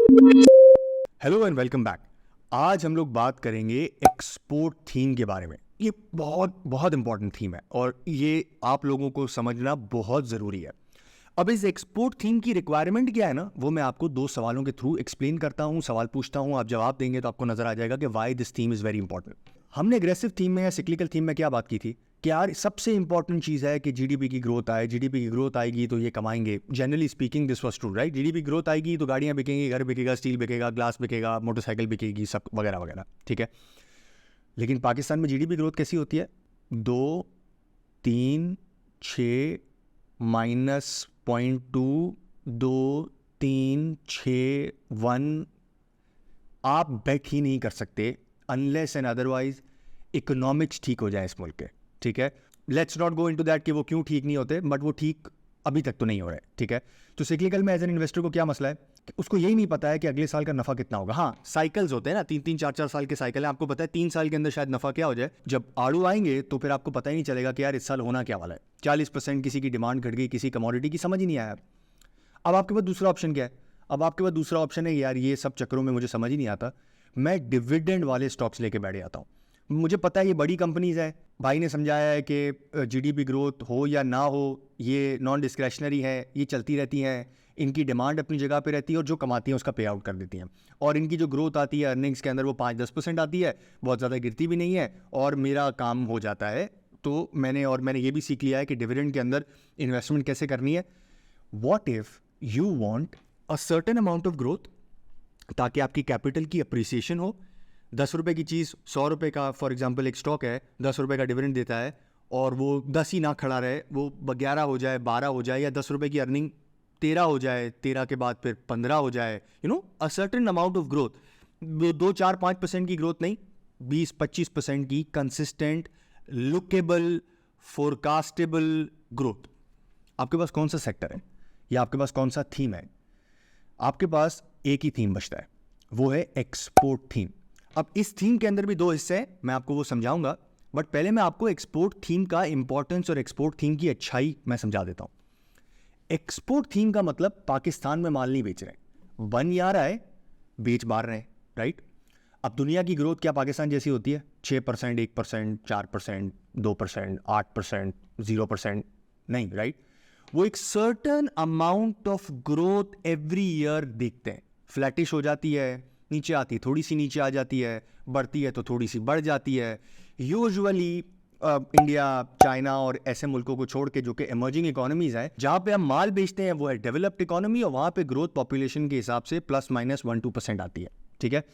Hello and welcome back. आज हम लोग बात करेंगे एक्सपोर्ट थीम के बारे में। ये बहुत बहुत इंपॉर्टेंट थीम है और ये आप लोगों को समझना बहुत ज़रूरी है। अब इस एक्सपोर्ट थीम की रिक्वायरमेंट क्या है ना, वो मैं आपको दो सवालों के थ्रू एक्सप्लेन करता हूँ। सवाल पूछता हूँ, आप जवाब देंगे तो आपको नजर आ जाएगा कि why this theme is very important. हमने एग्रेसिव थीम में या सिक्लिकल थीम में क्या बात की थी कि यार सबसे इंपॉर्टेंट चीज़ है कि जीडीपी की ग्रोथ आए। जीडीपी की ग्रोथ आएगी तो ये कमाएंगे। Generally speaking this was true, right? GDP growth आएगी तो गाड़ियाँ बिकेंगी, घर बिकेगा, स्टील बिकेगा, ग्लास बिकेगा, मोटरसाइकिल बिकेगी, सब वगैरह वगैरह, ठीक है। लेकिन पाकिस्तान में जीडीपी ग्रोथ कैसी होती है? 2, 3, 6, -0.2, 2, 3, 6, 1। आप बेट ही नहीं कर सकते अनलेस एंड अदरवाइज इकोनॉमिक्स ठीक हो जाए इस मुल्क के, ठीक है। Let's not go into that कि वो क्यों ठीक नहीं होते, बट वो ठीक अभी तक तो नहीं हो रहे, ठीक है। तो सिक्लिकल में एज एन इन्वेस्टर को क्या मसला है कि उसको यही नहीं पता है कि अगले साल का नफा कितना होगा। हाँ, साइकिल्स होते हैं ना, 3-3, 4-4 साल के साइकिल है। आपको पता है 3 साल के अंदर शायद नफा क्या हो जाए। जब आड़ू आएंगे तो फिर आपको पता ही नहीं चलेगा कि यार इस साल होना क्या वाला है। 40% किसी की डिमांड घट गई, किसी कमोडिटी की, समझ ही नहीं आया। अब आपके पास दूसरा ऑप्शन क्या है? अब आपके पास दूसरा ऑप्शन है यार ये सब चक्करों में मुझे समझ ही नहीं आता, मैं डिविडेंड वाले स्टॉक्स लेके बैठ जाता हूँ। मुझे पता है ये बड़ी कंपनीज है, भाई ने समझाया है कि जीडीपी ग्रोथ हो या ना हो ये नॉन डिस्क्रेशनरी है, ये चलती रहती हैं, इनकी डिमांड अपनी जगह पे रहती है और जो कमाती हैं उसका पे आउट कर देती हैं। और इनकी जो ग्रोथ आती है अर्निंग्स के अंदर वो 5-10% आती है, बहुत ज़्यादा गिरती भी नहीं है और मेरा काम हो जाता है। तो मैंने ये भी सीख लिया है कि डिविडेंड के अंदर इन्वेस्टमेंट कैसे करनी है। What if you want a certain amount of growth ताकि आपकी कैपिटल की अप्रिसिएशन हो। 10 रुपये की चीज़ 100 रुपये का, फॉर एग्जांपल एक स्टॉक है 10 रुपये का डिविडेंड देता है और वो 10 ही ना खड़ा रहे, वो 11 हो जाए, 12 हो जाए, या 10 रुपये की अर्निंग 13 हो जाए, 13 के बाद फिर 15 हो जाए, a certain amount of growth. 2, 4, 5% की ग्रोथ नहीं, 20-25% की कंसिस्टेंट, लुकेबल, फोरकास्टेबल ग्रोथ। आपके पास कौन सा सेक्टर है या आपके पास कौन सा थीम है? आपके पास एक ही थीम बचता है, वो है एक्सपोर्ट थीम। अब इस थीम के अंदर भी दो हिस्से हैं, मैं आपको वो समझाऊंगा, बट पहले मैं आपको एक्सपोर्ट थीम का इंपॉर्टेंस और एक्सपोर्ट थीम की अच्छाई मैं समझा देता हूं। एक्सपोर्ट थीम का मतलब पाकिस्तान में माल नहीं बेच रहे, बन आ रहा है, बेच बाहर रहे, राइट? अब दुनिया की ग्रोथ क्या पाकिस्तान जैसी होती है? 6%, 1%, 4%, 2%, 8%, 0%? नहीं, राइट? वो एक certain amount of growth every year देखते हैं। फ्लैटिश हो जाती है, नीचे आती है, थोड़ी सी नीचे आ जाती है, बढ़ती है तो थोड़ी सी बढ़ जाती है। यूजुअली इंडिया, चाइना और ऐसे मुल्कों को छोड़ के जो कि इमर्जिंग इकोनॉमीज हैं, जहाँ पे हम माल बेचते हैं वो है डेवलप्ड इकोनॉमी, और वहाँ पे ग्रोथ पॉपुलेशन के हिसाब से +-1-2% आती है, ठीक है।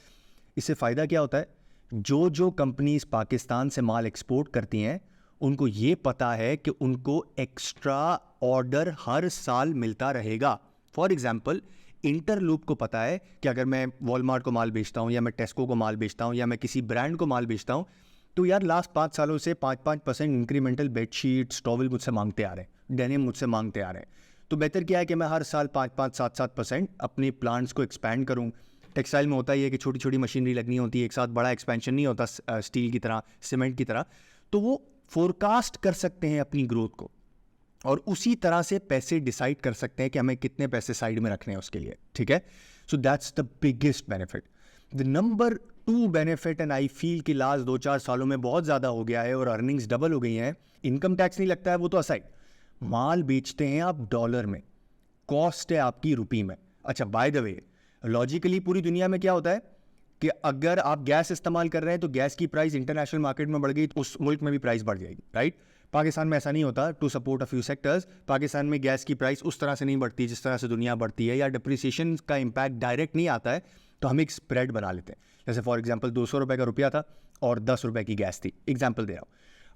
इससे फ़ायदा क्या होता है? जो कंपनीज पाकिस्तान से माल एक्सपोर्ट करती हैं उनको ये पता है कि उनको एक्स्ट्रा ऑर्डर हर साल मिलता रहेगा। फॉर एग्जाम्पल, इंटरलूप को पता है कि अगर मैं वॉलमार्ट को माल बेचता हूँ या मैं टेस्को को माल बेचता हूँ या मैं किसी ब्रांड को माल बेचता हूँ, तो यार लास्ट 5 सालों से 5-5% इंक्रीमेंटल बेडशीट, टॉवल मुझसे मांगते आ रहे हैं, डेनिम मुझसे मांगते आ रहे हैं। तो बेहतर क्या है कि मैं हर साल 5-5, 7-7% अपने प्लांट्स को एक्सपैंड करूँ। टेक्सटाइल में होता ही है कि छोटी छोटी मशीनरी लगनी होती है, एक साथ बड़ा एक्सपेंशन नहीं होता स्टील की तरह, सीमेंट की तरह। तो वो फोरकास्ट कर सकते हैं अपनी ग्रोथ को और उसी तरह से पैसे डिसाइड कर सकते हैं कि हमें कितने पैसे साइड में रखने हैं उसके लिए, ठीक है। So that's the biggest benefit. The number 2 benefit, and I feel कि लास्ट 2-4 सालों में बहुत ज़्यादा हो गया है और अर्निंग्स डबल हो गई हैं, इनकम टैक्स नहीं लगता है, वो तो असाइड। माल बेचते हैं आप डॉलर में, कॉस्ट है आपकी रुपी में। अच्छा, बाय द वे, लॉजिकली पूरी दुनिया में क्या होता है कि अगर आप गैस इस्तेमाल कर रहे हैं तो गैस की प्राइस इंटरनेशनल मार्केट में बढ़ गई तो उस मुल्क में भी प्राइस बढ़ जाएगी, राइट? पाकिस्तान में ऐसा नहीं होता। To support a few sectors, Pakistan में गैस की प्राइस उस तरह से नहीं बढ़ती जिस तरह से दुनिया बढ़ती है, या डिप्रिसिएशन का इम्पैक्ट डायरेक्ट नहीं आता है, तो हम एक स्प्रेड बना लेते हैं। जैसे फॉर एग्जाम्पल 200 रुपये का रुपया था और 10 रुपये की गैस थी, एग्जाम्पल दे रहा हूँ।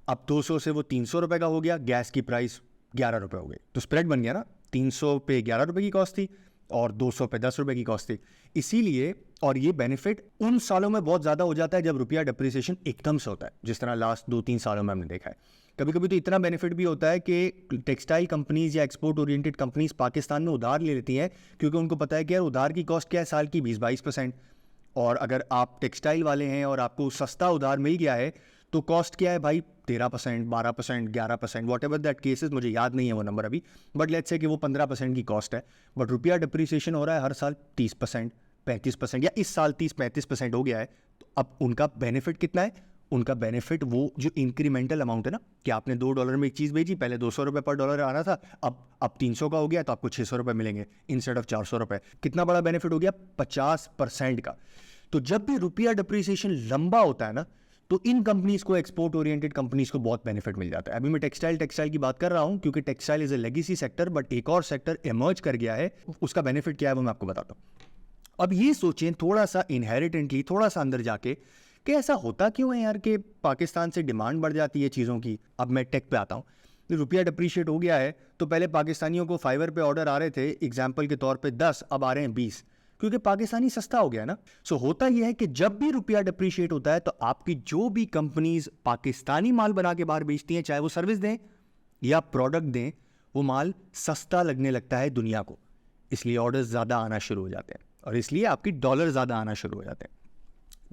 अब 200 से वो 300 रुपये का हो गया, गैस की प्राइस 11 रुपये हो गई, तो स्प्रेड बन गया ना। 300 पे 11 रुपये की कॉस्ट थी और 200 पे 10 रुपये की कॉस्ट थी, इसीलिए। और ये बेनिफिट उन सालों में बहुत ज़्यादा हो जाता है जब रुपया डिप्रिसिएशन एकदम से होता है, जिस तरह लास्ट 2-3 सालों में हमने देखा है। कभी कभी तो इतना बेनिफिट भी होता है कि टेक्सटाइल कंपनीज या एक्सपोर्ट ओरिएंटेड कंपनीज पाकिस्तान में उधार ले लेती हैं, क्योंकि उनको पता है कि यार उधार की कॉस्ट क्या है, साल की 20-22%। और अगर आप टेक्सटाइल वाले हैं और आपको सस्ता उधार मिल गया है तो कॉस्ट क्या है भाई? 13%, 12%, 11%, वॉट एवर दैट केसेस, मुझे याद नहीं है वो नंबर अभी, बट लेट्स से कि वो 15% की कॉस्ट है, बट रुपया डिप्रिसिएशन हो रहा है हर साल 30%, 35% या इस साल 30-35% हो गया है, तो अब उनका बेनिफिट कितना है? उनका बेनिफिट वो जो इंक्रीमेंटल अमाउंट है ना, कि आपने $2 में एक चीज़ बेची, पहले $200 पर डॉलर आ रहा था, अब 300 का हो गया, तो आपको $600 मिलेंगे इंस्टेड ऑफ $400। कितना बड़ा बेनिफिट हो गया? 50% का। तो जब भी रुपया डिप्रिसिएशन लंबा होता है ना, तो इन कंपनीज को, एक्सपोर्ट ओरिएंटेड कंपनीज को बहुत बेनिफिट मिल जाता है। अभी मैं टेक्सटाइल की बात कर रहा हूं, क्योंकि textile is a legacy sector, but एक और सेक्टर इमर्ज कर गया है, उसका बेनिफिट क्या है वो मैं आपको बताता हूं। अब ये सोचें थोड़ा सा इनहेरिटेंटली, थोड़ा सा अंदर जाके, कि ऐसा होता क्यों है यार कि पाकिस्तान से डिमांड बढ़ जाती है चीज़ों की। अब मैं टेक पे आता हूँ। रुपया डिप्रिशिएट हो गया है, तो पहले पाकिस्तानियों को फाइवर पे ऑर्डर आ रहे थे एग्जाम्पल के तौर पे 10, अब आ रहे हैं 20, क्योंकि पाकिस्तानी सस्ता हो गया ना। सो होता यह है कि जब भी रुपया डिप्रिशिएट होता है, तो आपकी जो भी कंपनीज पाकिस्तानी माल बना के बाहर बेचती हैं, चाहे वो सर्विस दें या प्रोडक्ट दें, वो माल सस्ता लगने लगता है दुनिया को, इसलिए ऑर्डर्स ज़्यादा आना शुरू हो जाते हैं और इसलिए आपकी डॉलर ज़्यादा आना शुरू हो जाते हैं।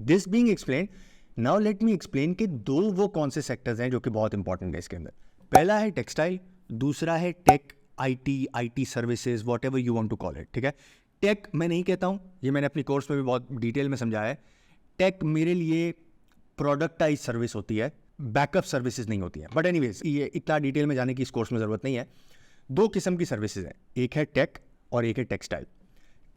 This being explain, now let me explain कि दो वो कौन से सेक्टर्स हैं जो कि बहुत इंपॉर्टेंट है इसके अंदर। पहला है टेक्सटाइल, दूसरा है tech, IT services, whatever you want to call it. ठीक है, टेक मैं नहीं कहता हूं, ये मैंने अपनी कोर्स में भी बहुत डिटेल में समझाया है। टेक मेरे लिए प्रोडक्टाइज सर्विस होती है, बैकअप सर्विसेज नहीं होती है। बट एनीवेज, ये इतना डिटेल में जाने की इस कोर्स में ज़रूरत नहीं है। दो किस्म की सर्विसेज हैं, एक है टेक और एक है टेक्सटाइल।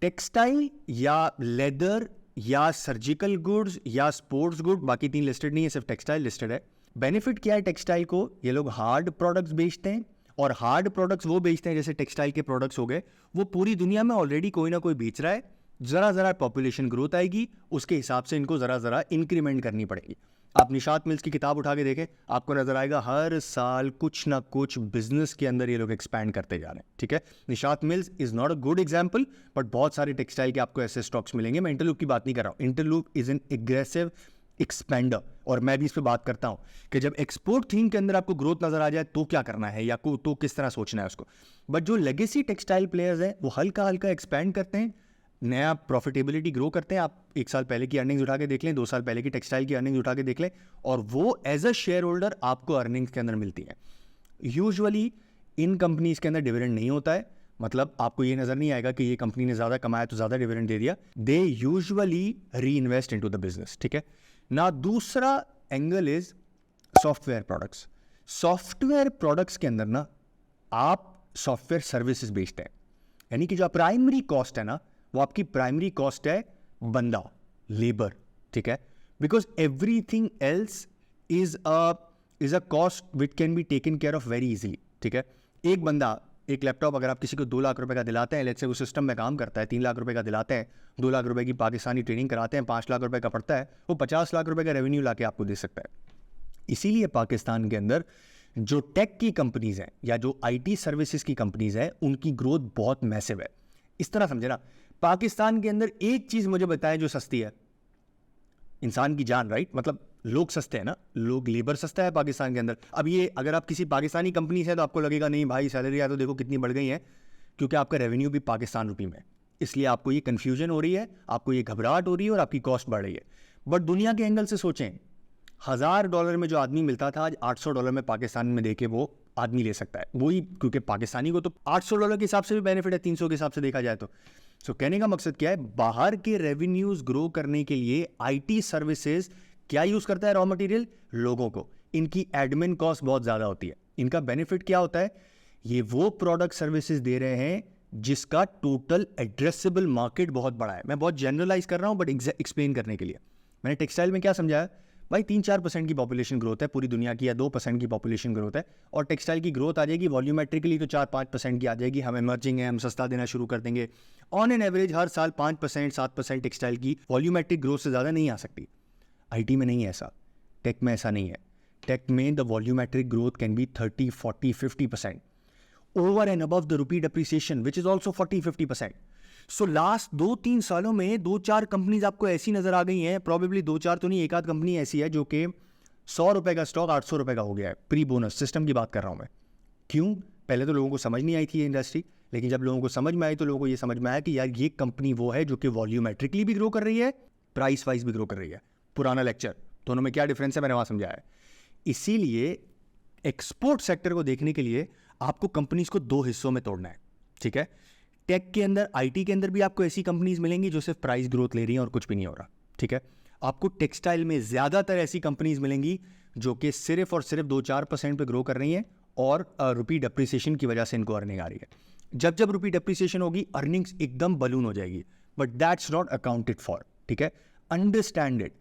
टेक्सटाइल या लेदर या सर्जिकल गुड्स या स्पोर्ट्स गुड, बाकी 3 लिस्टेड नहीं है, सिर्फ टेक्सटाइल लिस्टेड है। बेनिफिट क्या है टेक्सटाइल को? ये लोग हार्ड प्रोडक्ट्स बेचते हैं, और हार्ड प्रोडक्ट्स वो बेचते हैं जैसे टेक्सटाइल के प्रोडक्ट्स हो गए, वो पूरी दुनिया में ऑलरेडी कोई ना कोई बेच रहा है। ज़रा पॉपुलेशन ग्रोथ आएगी, उसके हिसाब से इनको ज़रा इंक्रीमेंट करनी पड़ेगी। आप निशात मिल्स की किताब उठा के देखें, आपको नजर आएगा हर साल कुछ ना कुछ बिजनेस के अंदर ये लोग एक्सपैंड करते जा रहे हैं। ठीक है, Nishat mills is not a good example, but बहुत सारे टेक्सटाइल के आपको ऐसे स्टॉक्स मिलेंगे। मैं इंटरलूप की बात नहीं कर रहा हूँ, Interloop is an aggressive expander, और मैं भी इस पर बात करता हूँ कि जब एक्सपोर्ट थीम के अंदर आपको ग्रोथ नजर आ जाए तो क्या करना है, या तो किस तरह सोचना है उसको। बट जो लेगेसी टेक्सटाइल प्लेयर्स हैं वो हल्का एक्सपैंड करते हैं, नया प्रॉफिटेबिलिटी ग्रो करते हैं। आप 1 साल पहले की अर्निंग्स उठा के देख लें, 2 साल पहले की टेक्सटाइल की अर्निंग्स उठा के देख लें, और वो एज अ शेयर होल्डर आपको अर्निंग्स के अंदर मिलती है। यूजुअली इन कंपनीज के अंदर डिविडेंड नहीं होता है, मतलब आपको ये नजर नहीं आएगा कि ये कंपनी ने ज़्यादा कमाया तो ज़्यादा डिविडेंड दे दिया। दे यूजुअली री इन्वेस्ट इनटू द बिजनेस। ठीक है ना। दूसरा angle is software products. Software products के अंदर ना आप सॉफ्टवेयर सर्विसेज बेचते हैं, यानी कि जो प्राइमरी कॉस्ट है ना, वो आपकी प्राइमरी कॉस्ट है बंदा, लेबर। ठीक है, because everything else is a cost which can be taken care of very easily. ठीक है, एक बंदा, एक लैपटॉप अगर आप किसी को 2 लाख रुपए का दिलाते हैं, लेट्स से वो सिस्टम में काम करता है, 3 लाख रुपए का दिलाते हैं, 2 लाख रुपए की पाकिस्तानी ट्रेनिंग कराते हैं, 5 लाख रुपए का पड़ता है, वो 50 लाख रुपए का रेवेन्यू लाके आपको दे सकता है। इसीलिए पाकिस्तान के अंदर जो टेक की कंपनीज हैं या जो आईटी सर्विसेज की कंपनीज हैं, उनकी ग्रोथ बहुत मैसिव है। इस तरह समझे ना, पाकिस्तान के अंदर एक चीज मुझे बताएं जो सस्ती है, इंसान की जान। राइट, मतलब लोग सस्ते हैं ना, लोग, लेबर सस्ता है पाकिस्तान के अंदर। अब ये अगर आप किसी पाकिस्तानी कंपनी से, तो आपको लगेगा नहीं भाई सैलरी या तो देखो कितनी बढ़ गई है, क्योंकि आपका रेवेन्यू भी पाकिस्तान रुपी में, इसलिए आपको ये कंफ्यूजन हो रही है, आपको ये घबराहट हो रही है और आपकी कॉस्ट बढ़ रही है। बट दुनिया के एंगल से सोचें, $1000 में जो आदमी मिलता था, आज $800 में पाकिस्तान में देके वो आदमी ले सकता है। वही, क्योंकि पाकिस्तानी को तो $800 के हिसाब से भी बेनिफिट है, 300 के हिसाब से देखा जाए तो। सो कहने का मकसद क्या है, बाहर के रेवेन्यूज ग्रो करने के लिए आईटी सर्विसेज क्या यूज करता है? रॉ मटेरियल, लोगों को। इनकी एडमिन कॉस्ट बहुत ज्यादा होती है। इनका बेनिफिट क्या होता है? ये वो प्रोडक्ट सर्विसेज दे रहे हैं जिसका टोटल एड्रेसेबल मार्केट बहुत बड़ा है। मैं बहुत जनरलाइज कर रहा हूं, बट एक्सप्लेन करने के लिए मैंने टेक्सटाइल में क्या समझाया भाई, 3-4% की पॉपुलेशन ग्रोथ है पूरी दुनिया की, या 2% की पॉपुलेशन ग्रोथ है, और टेक्सटाइल की ग्रोथ आ जाएगी वॉल्यूमेट्रिकली तो 4-5% की आ जाएगी। हम इमर्जिंग है, हम सस्ता देना शुरू कर देंगे। ऑन एन एवरेज हर साल 5%, 7% टेक्सटाइल की वॉल्यूमेट्रिक ग्रोथ से ज़्यादा नहीं आ सकती। आईटी में नहीं है ऐसा, टेक में ऐसा नहीं है। टेक में the volumetric growth can be 30, 40, 50% over and above the rupee depreciation, which is also 40-50%। So last 2-3 सालों में 2-4 कंपनीज आपको ऐसी नजर आ गई हैं, प्रॉबेबली 2-4 तो नहीं, एक आध कंपनी ऐसी है जो कि $100 का स्टॉक $800 का हो गया है। प्री बोनस सिस्टम की बात कर रहा हूं मैं। क्यों? पहले तो लोगों को समझ नहीं आई थी ये इंडस्ट्री, लेकिन जब लोगों को समझ में आई तो लोगों को ये समझ में आया कि यार ये कंपनी वो है जो कि वॉल्यूमेट्रिकली भी ग्रो कर रही है, प्राइस वाइज भी ग्रो कर रही है। पुराना लेक्चर, दोनों में क्या डिफरेंस है मैंने वहां समझाया है। इसीलिए एक्सपोर्ट सेक्टर को देखने के लिए आपको कंपनीज को 2 हिस्सों में तोड़ना है। ठीक है, टेक के अंदर, आईटी के अंदर भी आपको ऐसी कंपनीज मिलेंगी जो सिर्फ प्राइस ग्रोथ ले रही हैं और कुछ भी नहीं हो रहा, ठीक है। आपको टेक्सटाइल में ज़्यादातर ऐसी कंपनीज मिलेंगी जो कि सिर्फ और सिर्फ 2-4% पे ग्रो कर रही हैं और रुपी डेप्रिसिएशन की वजह से इनको अर्निंग आ रही है। जब जब रुपी डेप्रिसिएशन होगी अर्निंग्स एकदम बलून हो जाएगी, but that's not accounted for, ठीक है। Understand it,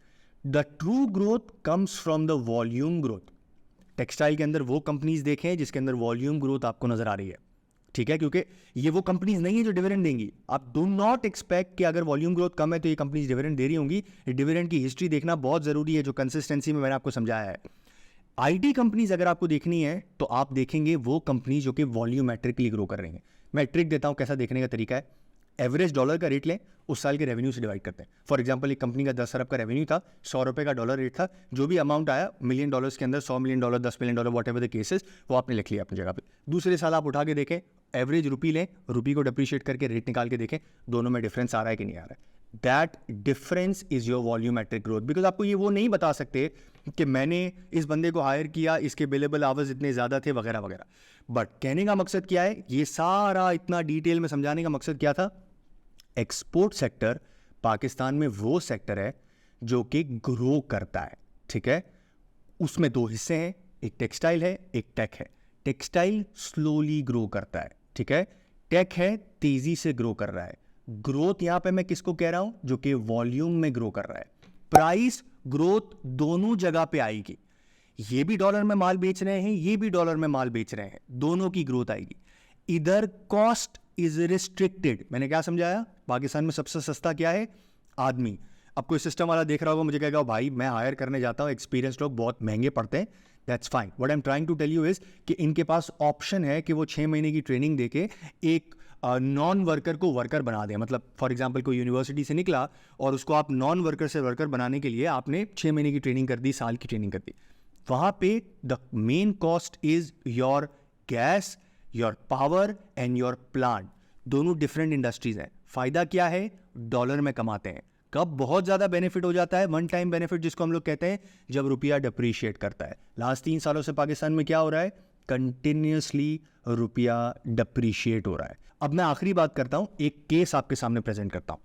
the true growth comes from the volume growth. Textile के अंदर वो कंपनीज देखें जिसके अंदर वॉल्यूम ग्रोथ आपको नजर आ रही है, ठीक है, क्योंकि ये वो कंपनीज नहीं है जो डिविडेंड देंगी। आप डू नॉट एक्सपेक्ट कि अगर वॉल्यूम ग्रोथ कम है तो ये कंपनीज डिविडेंड दे रही होंगी। डिविडेंड की हिस्ट्री देखना बहुत जरूरी है, जो कंसिस्टेंसी में मैंने आपको समझाया है। आईटी कंपनीज अगर आपको देखनी है तो आप देखेंगे वो कंपनीज जो कि वॉल्यूमेट्रिकली ग्रो कर रही हैं। मैं ट्रिक देता हूं कैसा देखने का तरीका है। एवरेज डॉलर का रेट लें, उस साल के रेवेन्यू से डिवाइड करते हैं। फॉर एग्जांपल एक कंपनी का 10 अरब का रेवेन्यू था, 100 रुपये का डॉलर रेट था, जो भी अमाउंट आया मिलियन डॉलर्स के अंदर, 100 million dollar, 10 million dollar, what ever the cases, वो आपने लिख लिया अपनी जगह पे। दूसरे साल आप उठा के देखें, एवरेज रुपी लें, रुपी को डिप्रिशिएट करके रेट निकाल के देखें, दोनों में डिफरेंस आ रहा है कि नहीं आ रहा है। That difference is your volumetric growth. Because आपको ये वो नहीं बता सकते कि मैंने इस बंदे को हायर किया, इसके बिलेबल आवर्स इतने ज़्यादा थे वगैरह वगैरह। बट कहने का मकसद क्या है, ये सारा इतना डिटेल में समझाने का मकसद क्या था, एक्सपोर्ट सेक्टर पाकिस्तान में वो सेक्टर है जो कि ग्रो करता है, ठीक है। उसमें दो हिस्से हैं, एक टेक्सटाइल है, एक टेक है। टेक्सटाइल स्लोली ग्रो करता है, ठीक है। टेक है तेजी से ग्रो कर रहा है। ग्रोथ यहां पे मैं किसको कह रहा हूं, जो कि वॉल्यूम में ग्रो कर रहा है। प्राइस ग्रोथ दोनों जगह पे आएगी। ये भी डॉलर में माल बेच रहे हैं, ये भी डॉलर में माल बेच रहे हैं, दोनों की ग्रोथ आएगी। इधर कॉस्ट इज रिस्ट्रिक्टेड। मैंने क्या समझाया, पाकिस्तान में सबसे सस्ता क्या है, आदमी। अब कोई सिस्टम वाला देख रहा होगा, मुझे कहेगा भाई मैं हायर करने जाता हूं, एक्सपीरियंस लोग बहुत महंगे पड़ते हैं। That's fine. What I am trying to tell you is कि इनके पास ऑप्शन है कि वो 6 महीने की ट्रेनिंग देके एक नॉन वर्कर को वर्कर बना दें। मतलब फॉर एग्जांपल कोई यूनिवर्सिटी से निकला और उसको आप नॉन वर्कर से वर्कर बनाने के लिए आपने 6 महीने की ट्रेनिंग कर दी, साल की ट्रेनिंग कर दी। वहां पे the main cost is your gas, your power and your plant. दोनों डिफरेंट इंडस्ट्रीज हैं। फायदा क्या है, डॉलर में कमाते हैं। कब बहुत ज्यादा बेनिफिट हो जाता है, वन टाइम बेनिफिट जिसको हम लोग कहते हैं, जब रुपया डिप्रिशिएट करता है। लास्ट 3 सालों से पाकिस्तान में क्या हो रहा है, कंटिन्यूसली रुपया डिप्रिशिएट हो रहा है। अब मैं आखिरी बात करता हूं, एक केस आपके सामने प्रेजेंट करता हूं।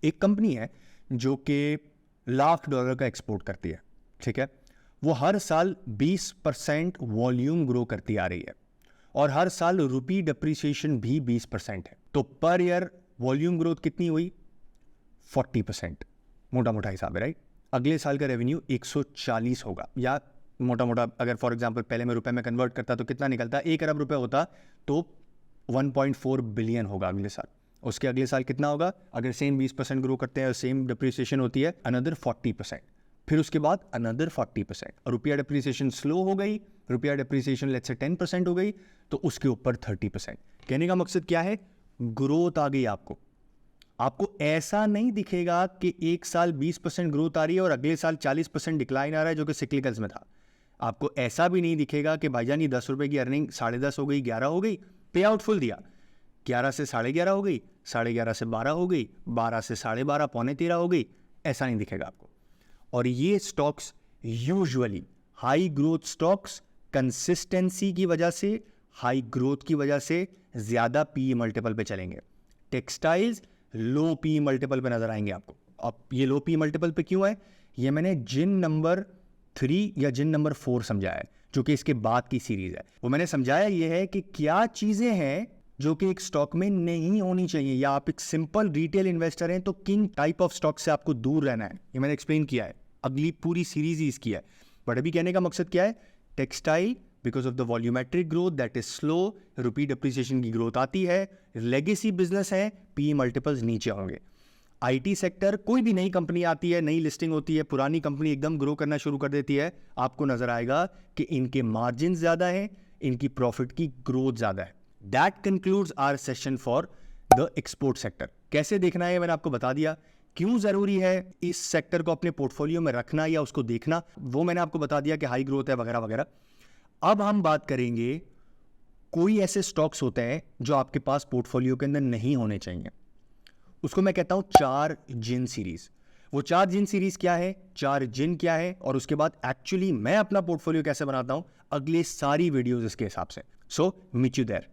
एक कंपनी है जो कि $1,00,000 का एक्सपोर्ट करती है, ठीक है। वो हर साल 20% वॉल्यूम ग्रो करती आ रही है और हर साल रुपी डिप्रिसिएशन भी 20% है। तो पर ईयर वॉल्यूम ग्रोथ कितनी हुई, 40%। मोटा मोटा हिसाब है, राइट। अगले साल का रेवेन्यू 140 होगा, या मोटा मोटा अगर फॉर एग्जांपल पहले मैं रुपए में कन्वर्ट करता तो कितना निकलता, 1 अरब रुपए होता तो 1.4 बिलियन होगा अगले साल। उसके अगले साल कितना होगा, अगर सेम 20% ग्रो करते हैं और सेम डिप्रिसिएशन होती है, अनदर 40%। फिर उसके बाद अनदर 40%। और रुपया डिप्रिसिएशन स्लो हो गई, रुपया डिप्रिसिएशन लेट्स से 10% हो गई, तो उसके ऊपर 30%। कहने का मकसद क्या है, ग्रोथ आ गई आपको। आपको ऐसा नहीं दिखेगा कि एक साल 20% ग्रोथ आ रही है और अगले साल 40% डिक्लाइन आ रहा है, जो कि सिक्लिकल्स में था। आपको ऐसा भी नहीं दिखेगा कि भाईजान ये 10 रुपए की अर्निंग 10.5 हो गई, 11 हो गई, पे आउट फुल दिया, 11 से 11.5 हो गई, 11.5 से 12 हो गई, 12 से 12.5 पौने 13 हो गई। ऐसा नहीं दिखेगा आपको। और ये stocks usually high growth stocks consistency की वजह से, हाई ग्रोथ की वजह से ज्यादा पी मल्टीपल पे चलेंगे। टेक्सटाइल्स लो पी मल्टीपल पे नजर आएंगे आपको। अब ये लो पी मल्टीपल पे क्यों है, ये मैंने जिन नंबर 3 या जिन नंबर 4 समझाया है, जो कि इसके बाद की सीरीज है। वो मैंने समझाया ये है कि क्या चीजें हैं जो कि एक स्टॉक में नहीं होनी चाहिए, या आप एक सिंपल रिटेल इन्वेस्टर हैं तो किन टाइप ऑफ स्टॉक से आपको दूर रहना है, ये मैंने एक्सप्लेन किया है। अगली पूरी सीरीज ही इसकी है। बट अभी कहने का मकसद क्या है, textile because of the volumetric growth that is slow, rupee depreciation की ग्रोथ आती है, लेगेसी बिजनेस है, पी मल्टीपल्स नीचे होंगे। आईटी सेक्टर, कोई भी नई कंपनी आती है, नई लिस्टिंग होती है, पुरानी कंपनी एकदम ग्रो करना शुरू कर देती है, आपको नजर आएगा कि इनके मार्जिन ज्यादा है, इनकी प्रॉफिट की ग्रोथ ज्यादा है। That concludes our session for the export sector. कैसे देखना है मैंने आपको बता दिया, क्यों जरूरी है इस सेक्टर को अपने पोर्टफोलियो में रखना या उसको देखना, वो मैंने आपको बता दिया कि हाई ग्रोथ है वगैरह वगैरह। अब हम बात करेंगे, कोई ऐसे स्टॉक्स होते हैं जो आपके पास पोर्टफोलियो के अंदर नहीं होने चाहिए। उसको मैं कहता हूं 4 जिन सीरीज। वो 4 जिन सीरीज क्या है, 4 जिन क्या है, और उसके बाद एक्चुअली मैं अपना पोर्टफोलियो कैसे बनाता हूं, अगले सारी वीडियोस इसके हिसाब से। So meet you there.